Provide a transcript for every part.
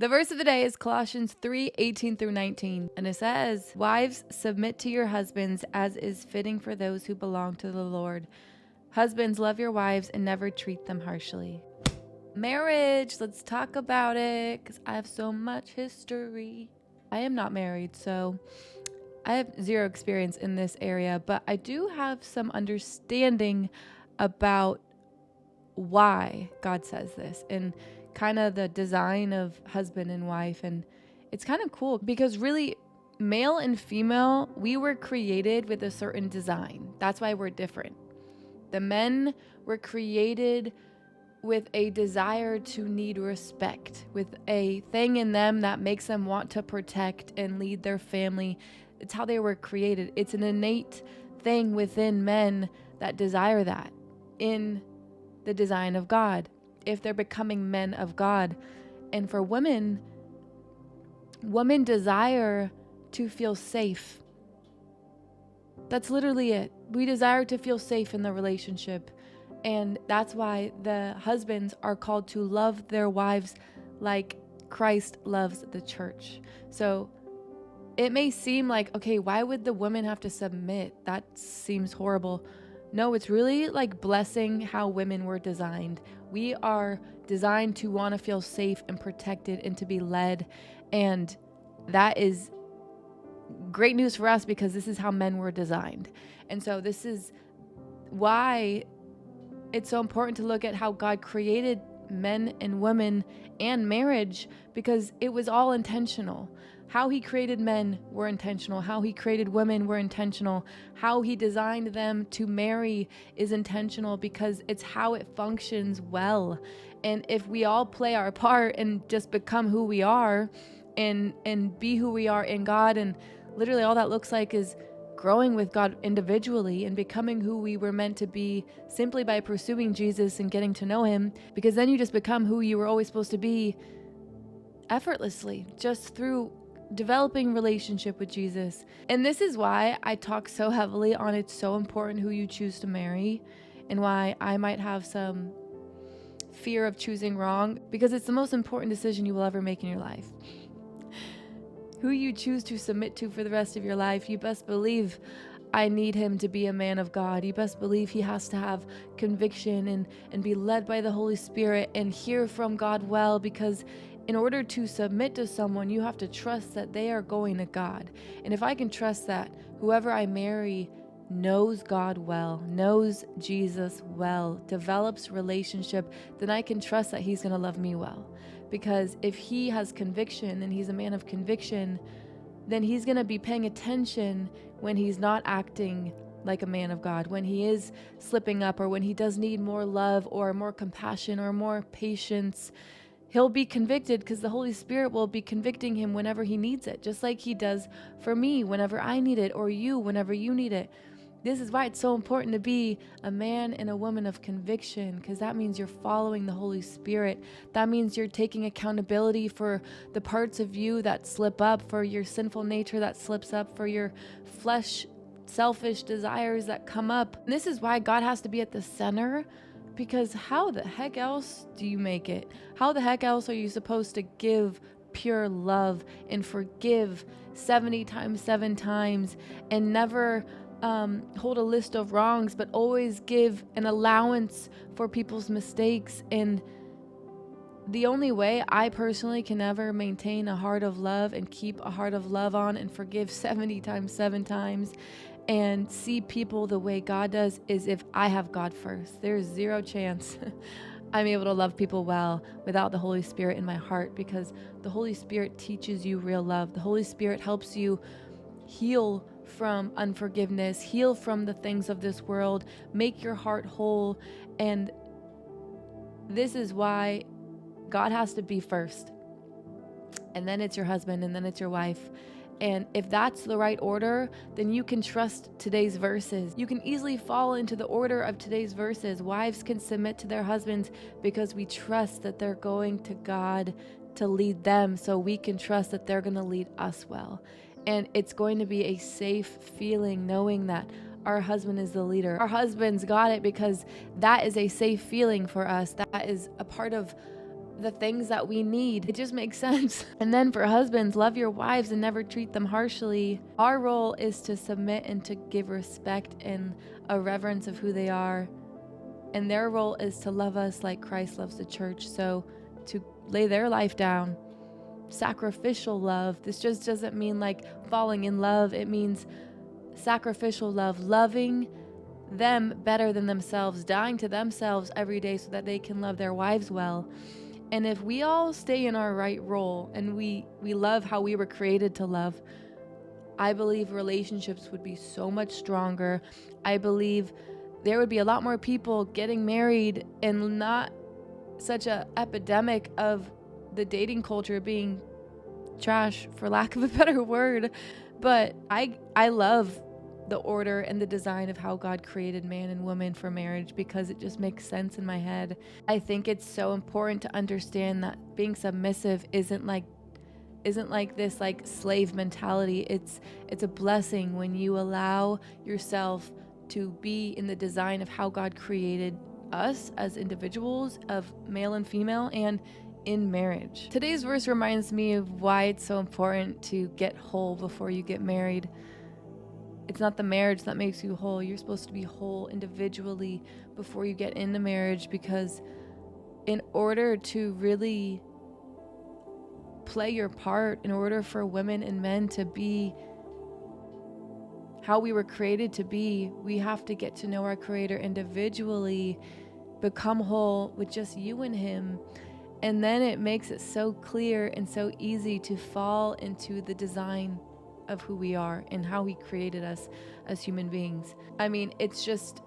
The verse of the day is Colossians 3:18 through 19, and it says, "Wives, submit to your husbands as is fitting for those who belong to the Lord. Husbands, love your wives and never treat them harshly." Marriage, let's talk about it, because I have so much history. I am not married, so I have zero experience in this area, but I do have some understanding about why God says this and kind of the design of husband and wife. And it's kind of cool because really, male and female, we were created with a certain design. That's why we're different. The men were created with a desire to need respect, with a thing in them that makes them want to protect and lead their family. It's how they were created. It's an innate thing within men that desire that in the design of God, if they're becoming men of God. And for women desire to feel safe. That's literally it. We desire to feel safe in the relationship. And that's why the husbands are called to love their wives like Christ loves the church. So it may seem like, okay, why would the women have to submit? That seems horrible. No, it's really like blessing how women were designed. We are designed to want to feel safe and protected and to be led. And that is great news for us because this is how men were designed. And so this is why it's so important to look at how God created men and women and marriage, because it was all intentional. How he created men were intentional. How he created women were intentional. How he designed them to marry is intentional because it's how it functions well. And if we all play our part and just become who we are and be who we are in God, and literally all that looks like is growing with God individually and becoming who we were meant to be simply by pursuing Jesus and getting to know him, because then you just become who you were always supposed to be effortlessly, just through developing relationship with Jesus. And this is why I talk so heavily on it's so important who you choose to marry, and why I might have some fear of choosing wrong, because it's the most important decision you will ever make in your life. Who you choose to submit to for the rest of your life, you best believe I need him to be a man of God. You best believe he has to have conviction and be led by the Holy Spirit and hear from God well, because in order to submit to someone, you have to trust that they are going to God. And if I can trust that whoever I marry knows God well, knows Jesus well, develops relationship, then I can trust that he's going to love me well. Because if he has conviction and he's a man of conviction, then he's going to be paying attention when he's not acting like a man of God, when he is slipping up, or when he does need more love or more compassion or more patience. He'll be convicted because the Holy Spirit will be convicting him whenever he needs it, just like he does for me whenever I need it, or you whenever you need it. This is why it's so important to be a man and a woman of conviction, because that means you're following the Holy Spirit. That means you're taking accountability for the parts of you that slip up, for your sinful nature that slips up, for your flesh, selfish desires that come up. And this is why God has to be at the center, because how the heck else do you make it? How the heck else are you supposed to give pure love and forgive 70 times, 7 times, and never hold a list of wrongs, but always give an allowance for people's mistakes? And the only way I personally can ever maintain a heart of love and keep a heart of love on and forgive 70 times, 7 times and see people the way God does is if I have God first. There's zero chance I'm able to love people well without the Holy Spirit in my heart, because the Holy Spirit teaches you real love. The Holy Spirit helps you heal from unforgiveness, heal from the things of this world, make your heart whole. And this is why God has to be first, and then it's your husband, and then it's your wife. And if that's the right order, then you can trust today's verses. You can easily fall into the order of today's verses. Wives can submit to their husbands because we trust that they're going to God to lead them, so we can trust that they're going to lead us well. And it's going to be a safe feeling knowing that our husband is the leader. Our husbands got it because that is a safe feeling for us. That is a part of the things that we need. It just makes sense. And then for husbands, love your wives and never treat them harshly. Our role is to submit and to give respect and a reverence of who they are. And their role is to love us like Christ loves the church. So to lay their life down. Sacrificial love. This just doesn't mean like falling in love. It means sacrificial love, loving them better than themselves, dying to themselves every day so that they can love their wives well. And if we all stay in our right role and we love how we were created to love, I believe relationships would be so much stronger. I believe there would be a lot more people getting married and not such a epidemic of the dating culture being trash, for lack of a better word. But I love the order and the design of how God created man and woman for marriage because it just makes sense in my head. I think it's so important to understand that being submissive isn't like this like slave mentality. It's a blessing when you allow yourself to be in the design of how God created us as individuals, of male and female, and in marriage. Today's verse reminds me of why it's so important to get whole before you get married. It's not the marriage that makes you whole. You're supposed to be whole individually before you get into marriage, because in order to really play your part, in order for women and men to be how we were created to be, we have to get to know our Creator individually, become whole with just you and Him. And then it makes it so clear and so easy to fall into the design of who we are and how He created us as human beings. I mean, it's just,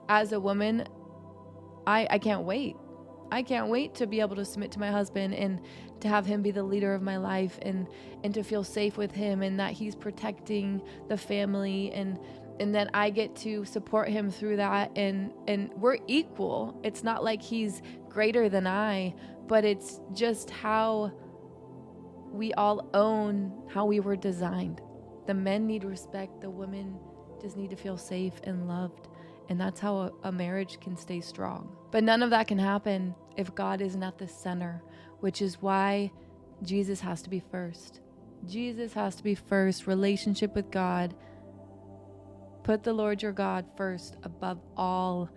as a woman, I can't wait. I can't wait to be able to submit to my husband and to have him be the leader of my life, and to feel safe with him, and that he's protecting the family, and that I get to support him through that, and we're equal. It's not like he's greater than I, but it's just how we all own how we were designed. The men need respect, the women just need to feel safe and loved. And that's how a marriage can stay strong. But none of that can happen if God isn't at the center, which is why Jesus has to be first. Jesus has to be first. Relationship with God. Put the Lord your God first above all,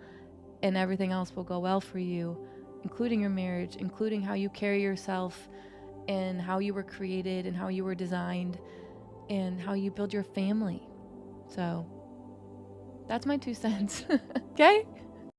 and everything else will go well for you, including your marriage, including how you carry yourself, and how you were created, and how you were designed, and how you build your family. So that's my 2 cents. Okay?